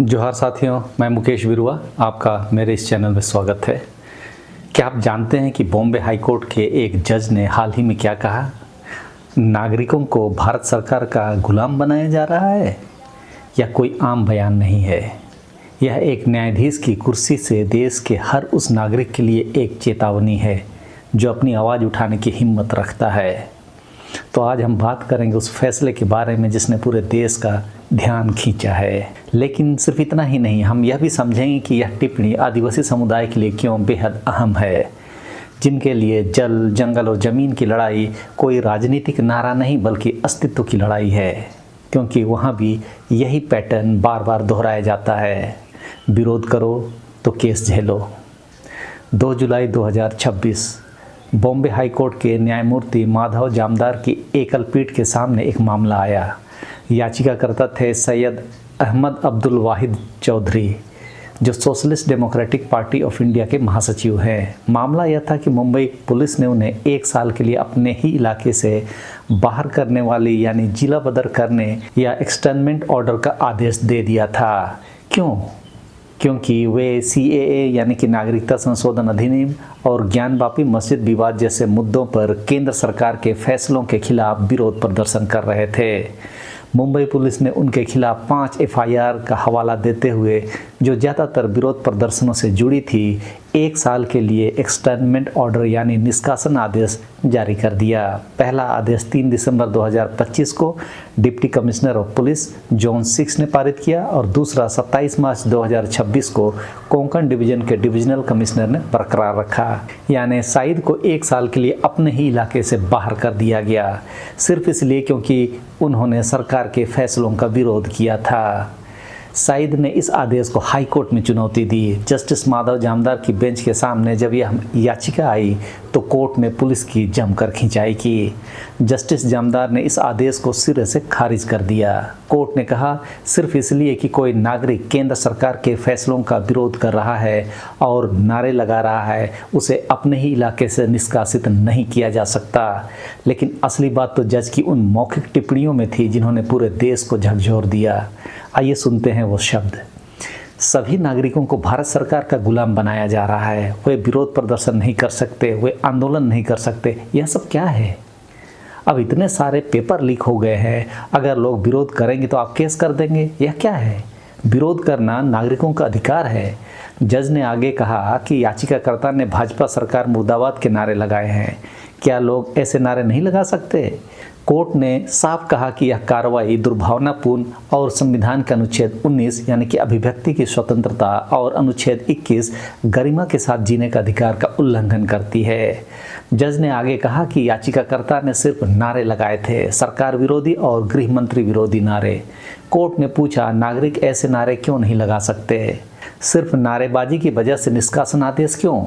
जोहार साथियों, मैं मुकेश बिरुआ, आपका मेरे इस चैनल में स्वागत है। क्या आप जानते हैं कि बॉम्बे हाई कोर्ट के एक जज ने हाल ही में क्या कहा? नागरिकों को भारत सरकार का गुलाम बनाया जा रहा है? यह कोई आम बयान नहीं है। यह एक न्यायाधीश की कुर्सी से देश के हर उस नागरिक के लिए एक चेतावनी है जो अपनी आवाज़ उठाने की हिम्मत रखता है। तो आज हम बात करेंगे उस फैसले के बारे में जिसने पूरे देश का ध्यान खींचा है। लेकिन सिर्फ इतना ही नहीं, हम यह भी समझेंगे कि यह टिप्पणी आदिवासी समुदाय के लिए क्यों बेहद अहम है, जिनके लिए जल, जंगल और ज़मीन की लड़ाई कोई राजनीतिक नारा नहीं बल्कि अस्तित्व की लड़ाई है। क्योंकि वहाँ भी यही पैटर्न बार बार दोहराया जाता है, विरोध करो तो केस झेलो। 2 जुलाई 2026 बॉम्बे हाई कोर्ट के न्यायमूर्ति माधव जामदार की एकल पीठ के सामने एक मामला आया। याचिकाकर्ता थे सैयद अहमद अब्दुल वाहिद चौधरी, जो socialist democratic party of India के महासचिव हैं। मामला यह था कि मुंबई पुलिस ने उन्हें 1 साल के लिए अपने ही इलाके से बाहर करने वाली यानी जिला बदर करने या एक्सटर्नमेंट ऑर्डर का आदेश दे दिया था। क्यों? क्योंकि वे CAA यानी कि नागरिकता संशोधन अधिनियम और ज्ञानवापी मस्जिद विवाद जैसे मुद्दों पर केंद्र सरकार के फैसलों के खिलाफ विरोध प्रदर्शन कर रहे थे। मुंबई पुलिस ने उनके खिलाफ 5 FIR का हवाला देते हुए, जो ज़्यादातर विरोध प्रदर्शनों से जुड़ी थी, 1 साल के लिए एक्सटर्नमेंट ऑर्डर यानी निष्कासन आदेश जारी कर दिया। पहला आदेश 3 दिसंबर 2025 को deputy commissioner of police zone 6 ने पारित किया और दूसरा 27 मार्च 2026 को कोंकण डिवीजन के डिविजनल कमिश्नर ने बरकरार रखा। यानी सईद को 1 साल के लिए अपने ही इलाके से बाहर कर दिया गया, सिर्फ इसलिए क्योंकि उन्होंने सरकार के फैसलों का विरोध किया था। सईद ने इस आदेश को हाई कोर्ट में चुनौती दी। जस्टिस माधव जामदार की बेंच के सामने जब यह याचिका आई तो कोर्ट ने पुलिस की जमकर खिंचाई की। जस्टिस जामदार ने इस आदेश को सिरे से खारिज कर दिया। कोर्ट ने कहा, सिर्फ इसलिए कि कोई नागरिक केंद्र सरकार के फैसलों का विरोध कर रहा है और नारे लगा रहा है, उसे अपने ही इलाके से निष्कासित नहीं किया जा सकता। लेकिन असली बात तो जज की उन मौखिक टिप्पणियों में थी जिन्होंने पूरे देश को झकझोर दिया। आइए सुनते हैं वो शब्द। सभी नागरिकों को भारत सरकार का गुलाम बनाया जा रहा है। वे विरोध प्रदर्शन नहीं कर सकते, वे आंदोलन नहीं कर सकते। यह सब क्या है? अब इतने सारे पेपर लीक हो गए हैं, अगर लोग विरोध करेंगे तो आप केस कर देंगे। यह क्या है? विरोध करना नागरिकों का अधिकार है। जज ने आगे कहा कि याचिकाकर्ता ने भाजपा सरकार मुर्दाबाद के नारे लगाए हैं। क्या लोग ऐसे नारे नहीं लगा सकते? कोर्ट ने साफ कहा कि यह कार्रवाई दुर्भावनापूर्ण और संविधान के अनुच्छेद 19 यानी कि अभिव्यक्ति की स्वतंत्रता और अनुच्छेद 21 गरिमा के साथ जीने का अधिकार का उल्लंघन करती है। जज ने आगे कहा कि याचिकाकर्ता ने सिर्फ नारे लगाए थे, सरकार विरोधी और गृह मंत्री विरोधी नारे। कोर्ट ने पूछा, नागरिक ऐसे नारे क्यों नहीं लगा सकते? सिर्फ नारेबाजी की वजह से निष्कासन आदेश क्यों?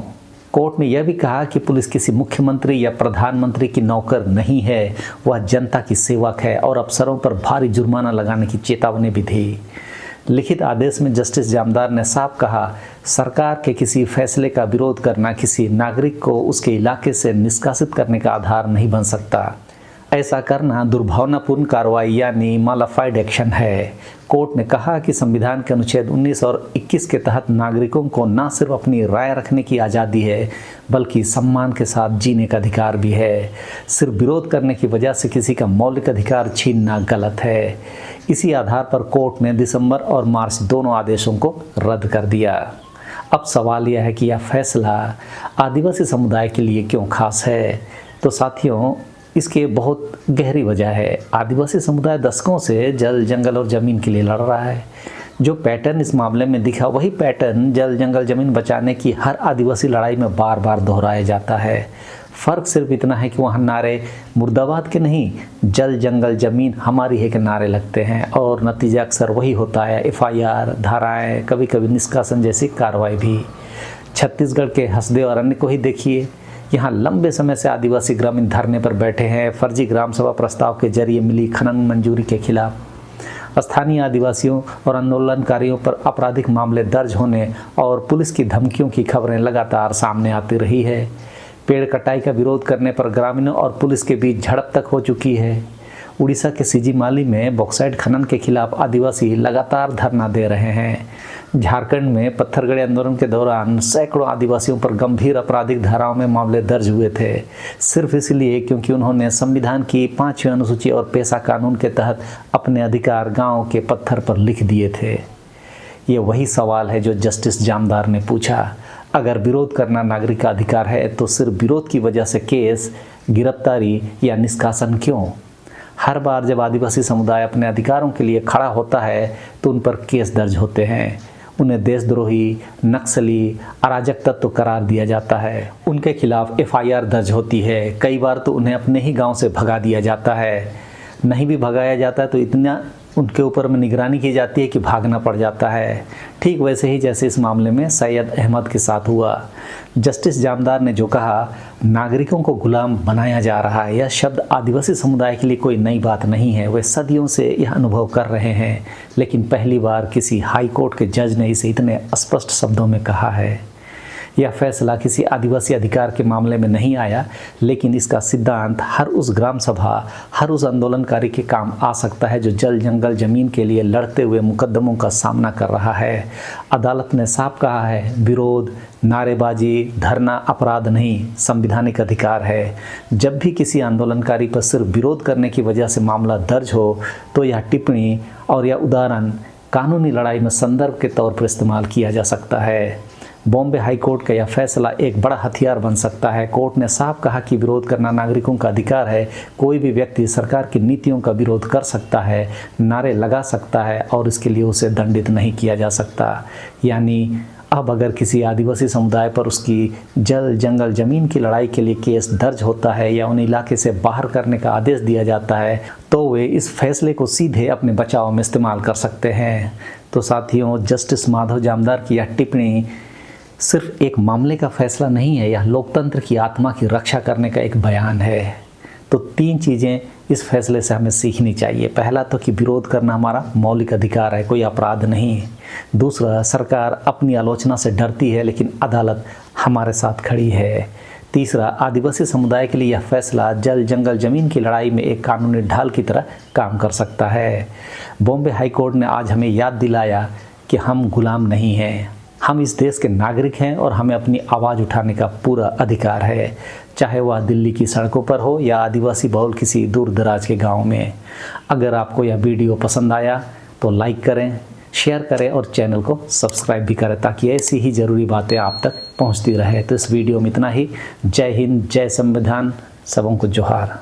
कोर्ट ने यह भी कहा कि पुलिस किसी मुख्यमंत्री या प्रधानमंत्री की नौकर नहीं है, वह जनता की सेवक है और अफसरों पर भारी जुर्माना लगाने की चेतावनी भी थी। लिखित आदेश में जस्टिस जामदार ने साफ कहा, सरकार के किसी फैसले का विरोध करना किसी नागरिक को उसके इलाके से निष्कासित करने का आधार नहीं बन सकता। ऐसा करना दुर्भावनापूर्ण कार्रवाई यानी मॉडिफाइड एक्शन है। कोर्ट ने कहा कि संविधान के अनुच्छेद 19 और 21 के तहत नागरिकों को न सिर्फ अपनी राय रखने की आज़ादी है बल्कि सम्मान के साथ जीने का अधिकार भी है। सिर्फ विरोध करने की वजह से किसी का मौलिक अधिकार छीनना गलत है। इसी आधार पर कोर्ट ने दिसंबर और मार्च दोनों आदेशों को रद्द कर दिया। अब सवाल यह है कि यह फैसला आदिवासी समुदाय के लिए क्यों खास है? तो साथियों, इसके बहुत गहरी वजह है। आदिवासी समुदाय दशकों से जल, जंगल और ज़मीन के लिए लड़ रहा है। जो पैटर्न इस मामले में दिखा, वही पैटर्न जल, जंगल, ज़मीन बचाने की हर आदिवासी लड़ाई में बार बार दोहराया जाता है। फ़र्क सिर्फ इतना है कि वहाँ नारे मुर्दाबाद के नहीं, जल, जंगल, ज़मीन हमारी है के नारे लगते हैं और नतीजा अक्सर वही होता है, FIR, धाराएँ, कभी कभी निष्कासन जैसी कार्रवाई भी। छत्तीसगढ़ के हसदेव अरण्य को ही देखिए। यहाँ लंबे समय से आदिवासी ग्रामीण धरने पर बैठे हैं, फर्जी ग्राम सभा प्रस्ताव के जरिए मिली खनन मंजूरी के खिलाफ। स्थानीय आदिवासियों और आंदोलनकारियों पर आपराधिक मामले दर्ज होने और पुलिस की धमकियों की खबरें लगातार सामने आती रही है। पेड़ कटाई का विरोध करने पर ग्रामीणों और पुलिस के बीच झड़प तक हो चुकी है। उड़ीसा के सिजीमाली में बॉक्साइट खनन के खिलाफ आदिवासी लगातार धरना दे रहे हैं। झारखंड में पत्थरगढ़ी आंदोलन के दौरान सैकड़ों आदिवासियों पर गंभीर आपराधिक धाराओं में मामले दर्ज हुए थे, सिर्फ इसलिए क्योंकि उन्होंने संविधान की 5वीं अनुसूची और पेशा कानून के तहत अपने अधिकार गांव के पत्थर पर लिख दिए थे। ये वही सवाल है जो जस्टिस जामदार ने पूछा। अगर विरोध करना नागरिक का अधिकार है तो सिर्फ विरोध की वजह से केस, गिरफ्तारी या निष्कासन क्यों? हर बार जब आदिवासी समुदाय अपने अधिकारों के लिए खड़ा होता है तो उन पर केस दर्ज होते हैं, उन्हें देशद्रोही, नक्सली, अराजक तत्व करार दिया जाता है, उनके खिलाफ FIR दर्ज होती है। कई बार तो उन्हें अपने ही गांव से भगा दिया जाता है। नहीं भी भगाया जाता है तो इतना उनके ऊपर में निगरानी की जाती है कि भागना पड़ जाता है। ठीक वैसे ही जैसे इस मामले में सैयद अहमद के साथ हुआ। जस्टिस जामदार ने जो कहा, नागरिकों को गुलाम बनाया जा रहा है, यह शब्द आदिवासी समुदाय के लिए कोई नई बात नहीं है। वे सदियों से यह अनुभव कर रहे हैं, लेकिन पहली बार किसी हाई कोर्ट के जज ने इसे इतने स्पष्ट शब्दों में कहा है। यह फैसला किसी आदिवासी अधिकार के मामले में नहीं आया, लेकिन इसका सिद्धांत हर उस ग्राम सभा, हर उस आंदोलनकारी के काम आ सकता है जो जल जंगल जमीन के लिए लड़ते हुए मुकदमों का सामना कर रहा है। अदालत ने साफ कहा है, विरोध, नारेबाजी, धरना अपराध नहीं, संवैधानिक अधिकार है। जब भी किसी आंदोलनकारी पर सिर्फ विरोध करने की वजह से मामला दर्ज हो तो यह टिप्पणी और यह उदाहरण कानूनी लड़ाई में संदर्भ के तौर पर इस्तेमाल किया जा सकता है। बॉम्बे हाई कोर्ट का यह फैसला एक बड़ा हथियार बन सकता है। कोर्ट ने साफ कहा कि विरोध करना नागरिकों का अधिकार है। कोई भी व्यक्ति सरकार की नीतियों का विरोध कर सकता है, नारे लगा सकता है और इसके लिए उसे दंडित नहीं किया जा सकता। यानी अब अगर किसी आदिवासी समुदाय पर उसकी जल जंगल जमीन की लड़ाई के लिए केस दर्ज होता है या उन इलाके से बाहर करने का आदेश दिया जाता है तो वे इस फैसले को सीधे अपने बचाव में इस्तेमाल कर सकते हैं। तो साथियों, जस्टिस माधव जामदार की यह टिप्पणी सिर्फ एक मामले का फैसला नहीं है, यह लोकतंत्र की आत्मा की रक्षा करने का एक बयान है। तो 3 चीज़ें इस फैसले से हमें सीखनी चाहिए। पहला तो कि विरोध करना हमारा मौलिक अधिकार है, कोई अपराध नहीं। दूसरा, सरकार अपनी आलोचना से डरती है लेकिन अदालत हमारे साथ खड़ी है। तीसरा, आदिवासी समुदाय के लिए यह फैसला जल जंगल जमीन की लड़ाई में एक कानूनी ढाल की तरह काम कर सकता है। बॉम्बे हाई कोर्ट ने आज हमें याद दिलाया कि हम गुलाम नहीं हैं, हम इस देश के नागरिक हैं और हमें अपनी आवाज़ उठाने का पूरा अधिकार है, चाहे वह दिल्ली की सड़कों पर हो या आदिवासी बहुल किसी दूर दराज के गांव में। अगर आपको यह वीडियो पसंद आया तो लाइक करें, शेयर करें और चैनल को सब्सक्राइब भी करें ताकि ऐसी ही ज़रूरी बातें आप तक पहुंचती रहे। तो इस वीडियो में इतना ही। जय हिंद, जय संविधान, सबों को जोहार।